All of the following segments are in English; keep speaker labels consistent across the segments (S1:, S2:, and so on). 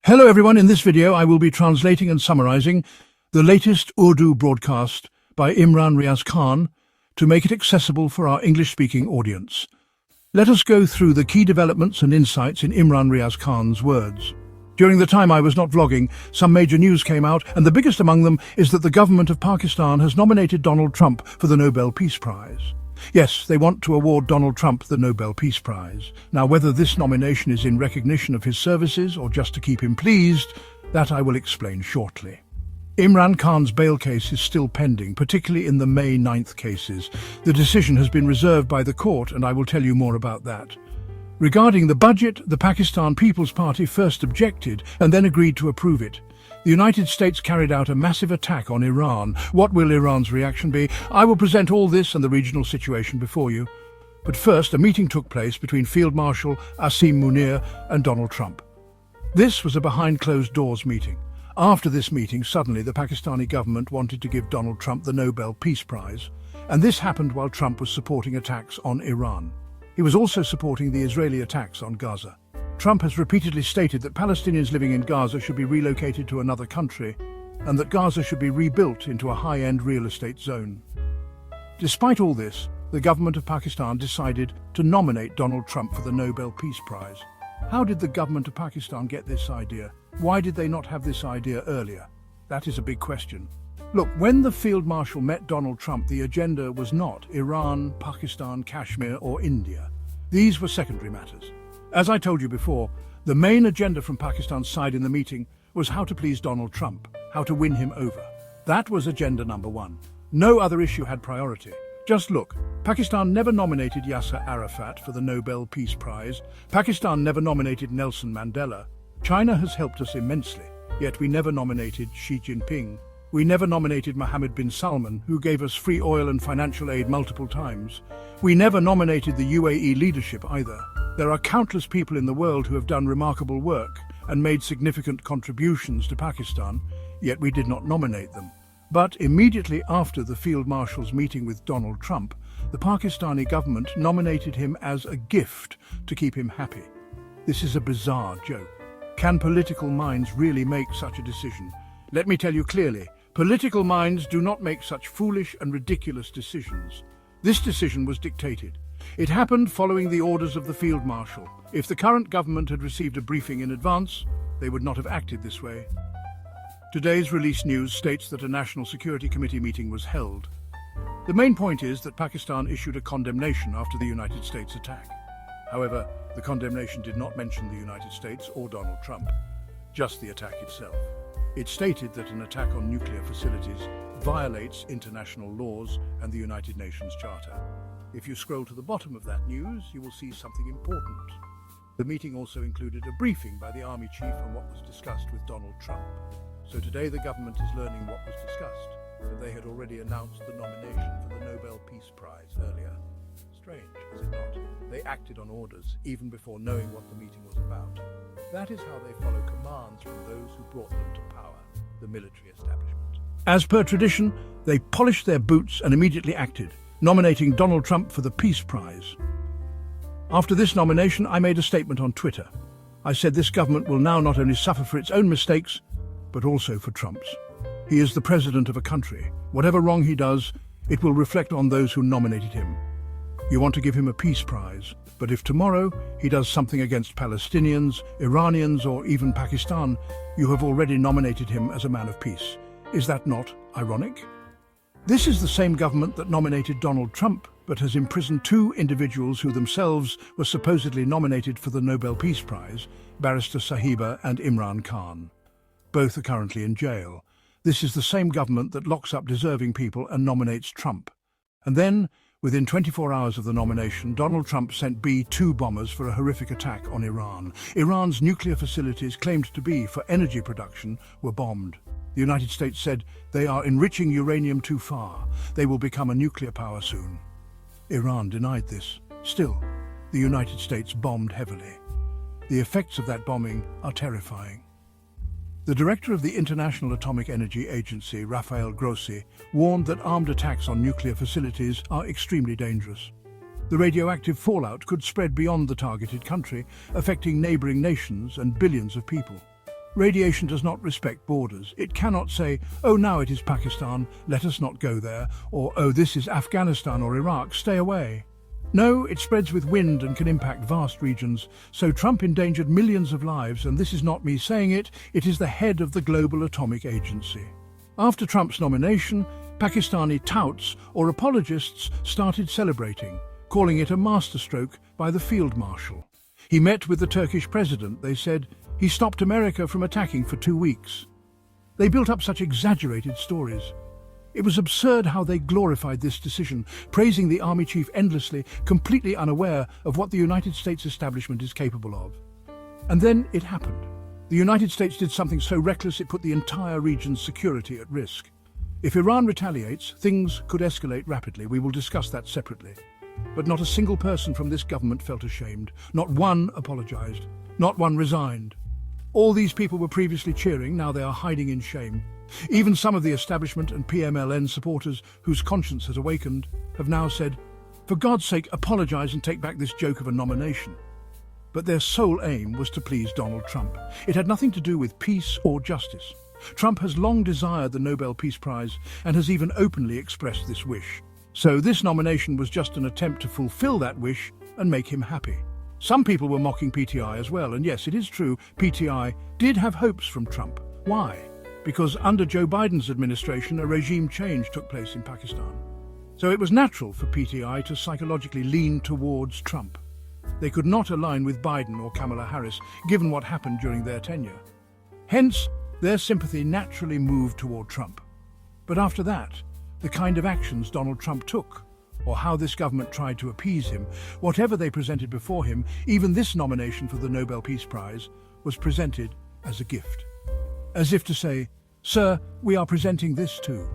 S1: Hello everyone, in this video I will be translating and summarizing the latest Urdu broadcast by Imran Riaz Khan to make it accessible for our English-speaking audience. Let us go through the key developments and insights in Imran Riaz Khan's words. During the time I was not vlogging, some major news came out, and the biggest among them is that the government of Pakistan has nominated Donald Trump for the Nobel Peace Prize. Yes, they want to award Donald Trump the Nobel Peace Prize. Now, whether this nomination is in recognition of his services or just to keep him pleased, that I will explain shortly. Imran Khan's bail case is still pending, particularly in the May 9th cases. The decision has been reserved by the court, and I will tell you more about that. Regarding the budget, the Pakistan People's Party first objected and then agreed to approve it. The United States carried out a massive attack on Iran. What will Iran's reaction be? I will present all this and the regional situation before you. But first, a meeting took place between Field Marshal Asim Munir and Donald Trump. This was a behind-closed-doors meeting. After this meeting, suddenly the Pakistani government wanted to give Donald Trump the Nobel Peace Prize. And this happened while Trump was supporting attacks on Iran. He was also supporting the Israeli attacks on Gaza. Trump has repeatedly stated that Palestinians living in Gaza should be relocated to another country and that Gaza should be rebuilt into a high-end real estate zone. Despite all this, the government of Pakistan decided to nominate Donald Trump for the Nobel Peace Prize. How did the government of Pakistan get this idea? Why did they not have this idea earlier? That is a big question. Look, when the Field Marshal met Donald Trump, the agenda was not Iran, Pakistan, Kashmir or India. These were secondary matters. As I told you before, the main agenda from Pakistan's side in the meeting was how to please Donald Trump, how to win him over. That was agenda number one. No other issue had priority. Just look, Pakistan never nominated Yasa Arafat for the Nobel Peace Prize. Pakistan never nominated Nelson Mandela. China has helped us immensely, yet we never nominated Xi Jinping. We never nominated Mohammed bin Salman, who gave us free oil and financial aid multiple times. We never nominated the UAE leadership either. There are countless people in the world who have done remarkable work and made significant contributions to Pakistan, yet we did not nominate them. But immediately after the Field Marshal's meeting with Donald Trump, the Pakistani government nominated him as a gift to keep him happy. This is a bizarre joke. Can political minds really make such a decision? Let me tell you clearly, political minds do not make such foolish and ridiculous decisions. This decision was dictated. It happened following the orders of the Field Marshal. If the current government had received a briefing in advance, they would not have acted this way. Today's released news states that a National Security Committee meeting was held. The main point is that Pakistan issued a condemnation after the United States attack. However, the condemnation did not mention the United States or Donald Trump, just the attack itself. It stated that an attack on nuclear facilities violates international laws and the United Nations Charter. If you scroll to the bottom of that news, you will see something important. The meeting also included a briefing by the army chief on what was discussed with Donald Trump. So today the government is learning what was discussed, but they had already announced the nomination for the Nobel Peace Prize earlier. Strange, is it not? They acted on orders, even before knowing what the meeting was about. That is how they follow commands from those who brought them to power, the military establishment. As per tradition, they polished their boots and immediately acted, nominating Donald Trump for the Peace Prize. After this nomination, I made a statement on Twitter. I said this government will now not only suffer for its own mistakes, but also for Trump's. He is the president of a country. Whatever wrong he does, it will reflect on those who nominated him. You want to give him a peace prize, but if tomorrow he does something against Palestinians, Iranians, or even Pakistan, you have already nominated him as a man of peace. Is that not ironic? This is the same government that nominated Donald Trump, but has imprisoned two individuals who themselves were supposedly nominated for the Nobel Peace Prize, Barrister Sahiba and Imran Khan. Both are currently in jail. This is the same government that locks up deserving people and nominates Trump. And then, within 24 hours of the nomination, Donald Trump sent B-2 bombers for a horrific attack on Iran. Iran's nuclear facilities, claimed to be for energy production, were bombed. The United States said they are enriching uranium too far. They will become a nuclear power soon. Iran denied this. Still, the United States bombed heavily. The effects of that bombing are terrifying. The director of the International Atomic Energy Agency, Rafael Grossi, warned that armed attacks on nuclear facilities are extremely dangerous. The radioactive fallout could spread beyond the targeted country, affecting neighboring nations and billions of people. Radiation does not respect borders. It cannot say, oh, now it is Pakistan, let us not go there, or oh, this is Afghanistan or Iraq, stay away. No, it spreads with wind and can impact vast regions. So Trump endangered millions of lives, and this is not me saying it, it is the head of the Global Atomic Agency. After Trump's nomination, Pakistani touts or apologists started celebrating, calling it a masterstroke by the Field Marshal. He met with the Turkish president. They said he stopped America from attacking for 2 weeks. They built up such exaggerated stories. It was absurd how they glorified this decision, praising the army chief endlessly, completely unaware of what the United States establishment is capable of. And then it happened. The United States did something so reckless it put the entire region's security at risk. If Iran retaliates, things could escalate rapidly. We will discuss that separately. But not a single person from this government felt ashamed. Not one apologized. Not one resigned. All these people were previously cheering, now they are hiding in shame. Even some of the establishment and PMLN supporters whose conscience has awakened have now said, for God's sake, apologize and take back this joke of a nomination. But their sole aim was to please Donald Trump. It had nothing to do with peace or justice. Trump has long desired the Nobel Peace Prize and has even openly expressed this wish. So this nomination was just an attempt to fulfill that wish and make him happy. Some people were mocking PTI as well, and yes, it is true, PTI did have hopes from Trump. Why? Because under Joe Biden's administration, a regime change took place in Pakistan. So it was natural for PTI to psychologically lean towards Trump. They could not align with Biden or Kamala Harris, given what happened during their tenure. Hence, their sympathy naturally moved toward Trump. But after that, the kind of actions Donald Trump took, or how this government tried to appease him, whatever they presented before him, even this nomination for the Nobel Peace Prize was presented as a gift. As if to say, sir, we are presenting this too.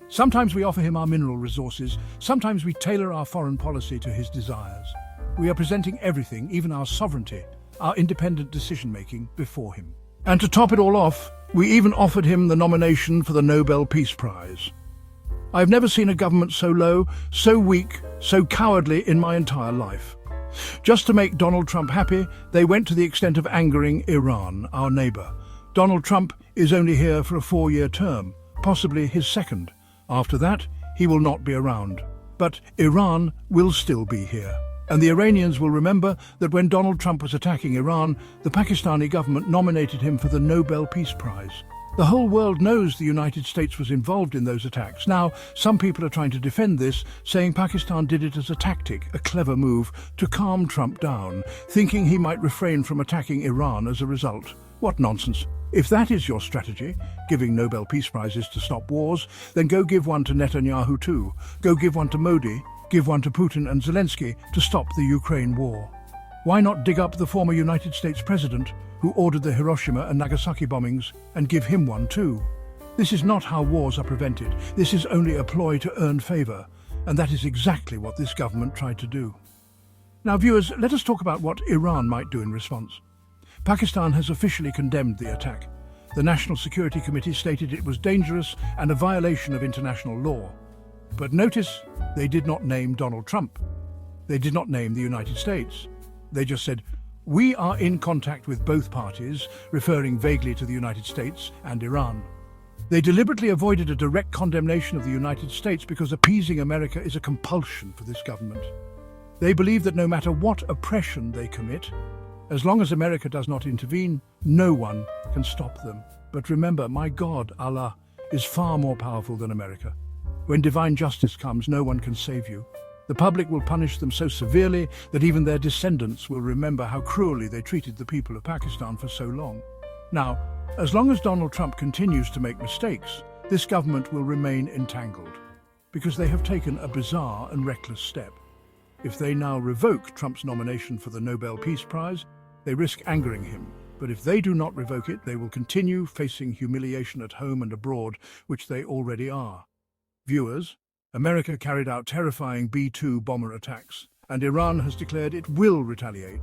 S1: Sometimes we offer him our mineral resources, sometimes we tailor our foreign policy to his desires. We are presenting everything, even our sovereignty, our independent decision-making, before him. And to top it all off, we even offered him the nomination for the Nobel Peace Prize. I've never seen a government so low, so weak, so cowardly in my entire life. Just to make Donald Trump happy, they went to the extent of angering Iran, our neighbor. Donald Trump is only here for a 4-year term, possibly his second. After that, he will not be around. But Iran will still be here. And the Iranians will remember that when Donald Trump was attacking Iran, the Pakistani government nominated him for the Nobel Peace Prize. The whole world knows the United States was involved in those attacks. Now, some people are trying to defend this, saying Pakistan did it as a tactic, a clever move, to calm Trump down, thinking he might refrain from attacking Iran as a result. What nonsense. If that is your strategy, giving Nobel Peace Prizes to stop wars, then go give one to Netanyahu too. Go give one to Moeed, give one to Putin and Zelensky to stop the Ukraine war. Why not dig up the former United States president who ordered the Hiroshima and Nagasaki bombings and give him one too? This is not how wars are prevented. This is only a ploy to earn favor, and that is exactly what this government tried to do. Now, viewers, let us talk about what Iran might do in response. Pakistan has officially condemned the attack. The National Security Committee stated it was dangerous and a violation of international law. But notice, they did not name Donald Trump. They did not name the United States. They just said, we are in contact with both parties, referring vaguely to the United States and Iran. They deliberately avoided a direct condemnation of the United States because appeasing America is a compulsion for this government. They believe that no matter what oppression they commit, as long as America does not intervene, no one can stop them. But remember, my God, Allah, is far more powerful than America. When divine justice comes, no one can save you. The public will punish them so severely that even their descendants will remember how cruelly they treated the people of Pakistan for so long. Now, as long as Donald Trump continues to make mistakes, this government will remain entangled, because they have taken a bizarre and reckless step. If they now revoke Trump's nomination for the Nobel Peace Prize, they risk angering him. But if they do not revoke it, they will continue facing humiliation at home and abroad, which they already are. Viewers, America carried out terrifying B-2 bomber attacks, and Iran has declared it will retaliate.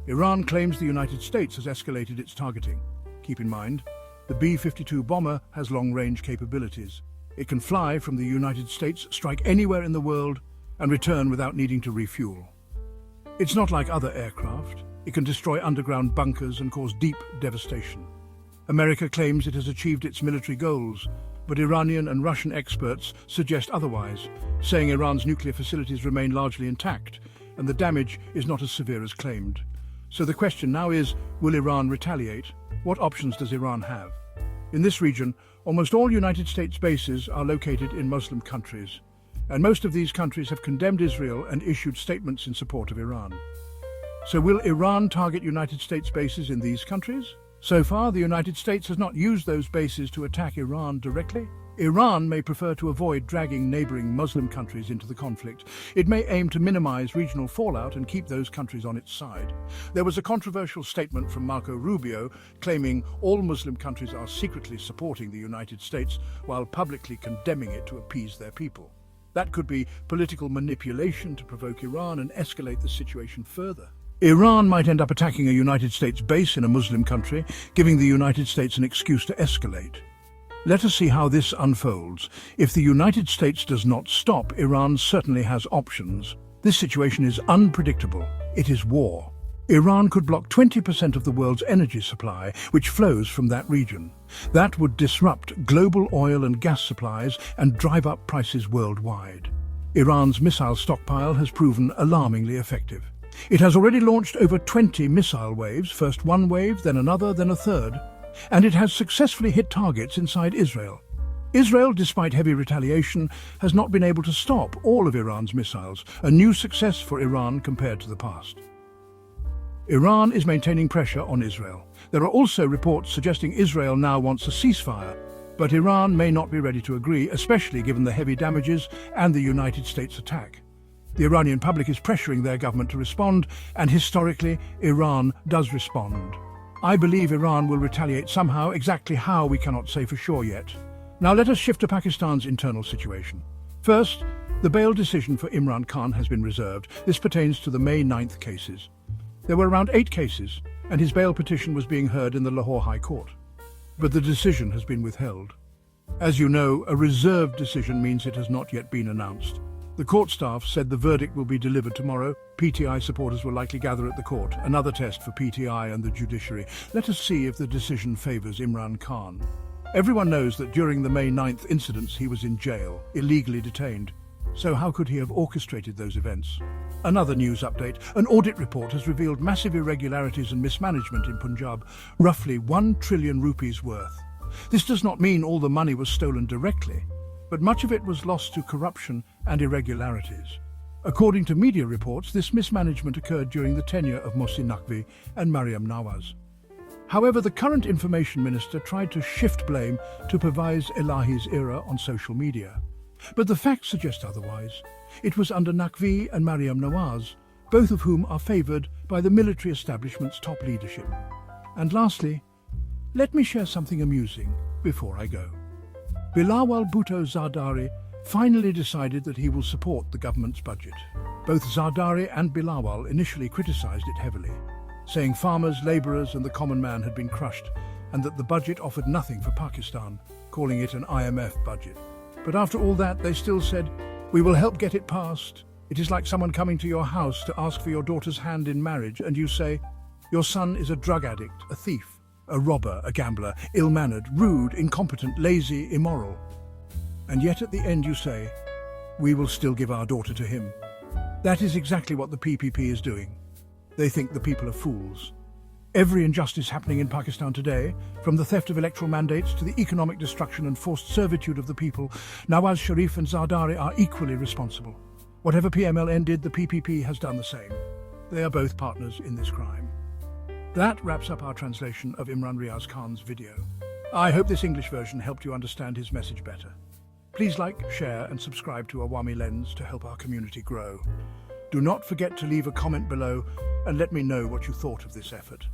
S1: Iran claims the United States has escalated its targeting. Keep in mind, the B-52 bomber has long-range capabilities. It can fly from the United States, strike anywhere in the world, and return without needing to refuel. It's not like other aircraft. It can destroy underground bunkers and cause deep devastation. America claims it has achieved its military goals, but Iranian and Russian experts suggest otherwise, saying Iran's nuclear facilities remain largely intact and the damage is not as severe as claimed. So the question now is, will Iran retaliate? What options does Iran have? In this region, almost all United States bases are located in Muslim countries, and most of these countries have condemned Israel and issued statements in support of Iran. So will Iran target United States bases in these countries? So far, the United States has not used those bases to attack Iran directly. Iran may prefer to avoid dragging neighboring Muslim countries into the conflict. It may aim to minimize regional fallout and keep those countries on its side. There was a controversial statement from Marco Rubio claiming all Muslim countries are secretly supporting the United States while publicly condemning it to appease their people. That could be political manipulation to provoke Iran and escalate the situation further. Iran might end up attacking a United States base in a Muslim country, giving the United States an excuse to escalate. Let us see how this unfolds. If the United States does not stop, Iran certainly has options. This situation is unpredictable. It is war. Iran could block 20% of the world's energy supply, which flows from that region. That would disrupt global oil and gas supplies and drive up prices worldwide. Iran's missile stockpile has proven alarmingly effective. It has already launched over 20 missile waves, first one wave, then another, then a third, and it has successfully hit targets inside Israel. Israel, despite heavy retaliation, has not been able to stop all of Iran's missiles, a new success for Iran compared to the past. Iran is maintaining pressure on Israel. There are also reports suggesting Israel now wants a ceasefire, but Iran may not be ready to agree, especially given the heavy damages and the United States attack. The Iranian public is pressuring their government to respond, and historically, Iran does respond. I believe Iran will retaliate somehow. Exactly how, we cannot say for sure yet. Now let us shift to Pakistan's internal situation. First, the bail decision for Imran Khan has been reserved. This pertains to the May 9th cases. There were around 8 cases, and his bail petition was being heard in the Lahore High Court. But the decision has been withheld. As you know, a reserved decision means it has not yet been announced. The court staff said the verdict will be delivered tomorrow. PTI supporters will likely gather at the court, another test for PTI and the judiciary. Let us see if the decision favours Imran Khan. Everyone knows that during the May 9th incidents he was in jail, illegally detained. So how could he have orchestrated those events? Another news update. An audit report has revealed massive irregularities and mismanagement in Punjab, roughly 1 trillion rupees worth. This does not mean all the money was stolen directly, but much of it was lost to corruption and irregularities. According to media reports, this mismanagement occurred during the tenure of Mohsin Naqvi and Maryam Nawaz. However, the current information minister tried to shift blame to Pervez Elahi's era on social media. But the facts suggest otherwise. It was under Naqvi and Maryam Nawaz, both of whom are favoured by the military establishment's top leadership. And lastly, let me share something amusing before I go. Bilawal Zardari finally decided that he will support the government's budget. Both Zardari and Bilawal initially criticised it heavily, saying farmers, labourers and the common man had been crushed and that the budget offered nothing for Pakistan, calling it an IMF budget. But after all that, they still said, "We will help get it passed." It is like someone coming to your house to ask for your daughter's hand in marriage and you say, "Your son is a drug addict, a thief, a robber, a gambler, ill-mannered, rude, incompetent, lazy, immoral." And yet at the end you say, "We will still give our daughter to him." That is exactly what the PPP is doing. They think the people are fools. Every injustice happening in Pakistan today, from the theft of electoral mandates to the economic destruction and forced servitude of the people, Nawaz Sharif and Zardari are equally responsible. Whatever PMLN did, the PPP has done the same. They are both partners in this crime. That wraps up our translation of Imran Riaz Khan's video. I hope this English version helped you understand his message better. Please like, share and subscribe to Awami Lens to help our community grow. Do not forget to leave a comment below and let me know what you thought of this effort.